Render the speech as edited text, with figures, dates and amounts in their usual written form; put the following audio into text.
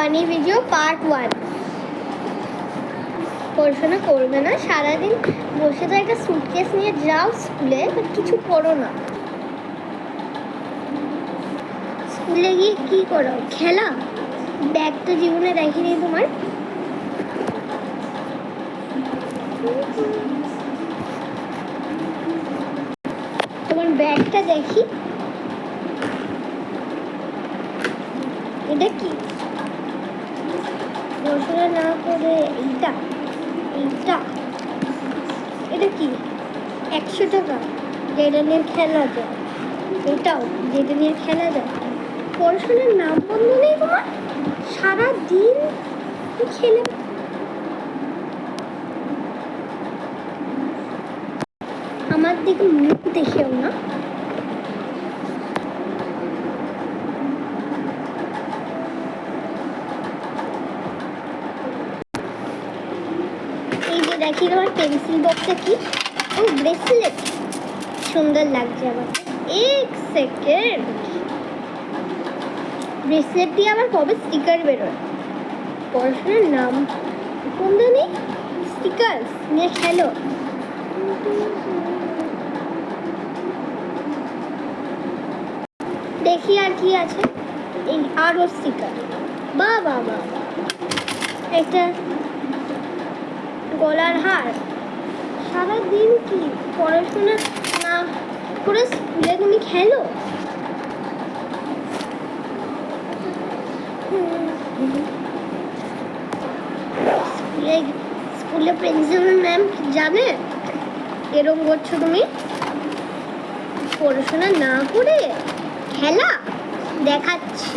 Funny video part 1। পড়াশোনা করবে না, সারাদিন বসে তো একটা সুটকেস নিয়ে যাও স্কুলে, বাট কিছু করো না। স্কুলে গিয়ে কি করো? খেলা। ব্যাগ তো জীবনে দেখিনি তোমার। তোমার ব্যাগটা দেখি, এটা কি? পড়াশোনা না করে এইটা এইটা এটা কি? 100 টাকা, যেটা নিয়ে খেলা যায়। এটাও যেটা নিয়ে খেলা যায়। পড়াশোনার নাম বন্ধ নেই তোমার? সারাদিন খেলে। আমার দিকে মুখ দেখেও না। এই যে দেখি তোমার পেন্সিল বক্সে কি? ও ব্রেসলেট, সুন্দর লাগছে আমার। এক সেকেন্ড, ব্রেসলেট দিয়ে আবার কবে স্টিকার বেরোয়? পড়াশোনার নাম বন্ধ নেই, স্টিকার নিয়ে খেলো। দেখি আর কি আছে। এই আরো স্টিকার, বা বা বা, একটা গলার হার। সারাদিন কি পড়াশোনা না করে স্কুলে তুমি খেলো? স্কুলে প্রিন্সিপাল ম্যাম জানে এরকম করছো তুমি? পড়াশোনা না করে খেলা দেখাচ্ছি।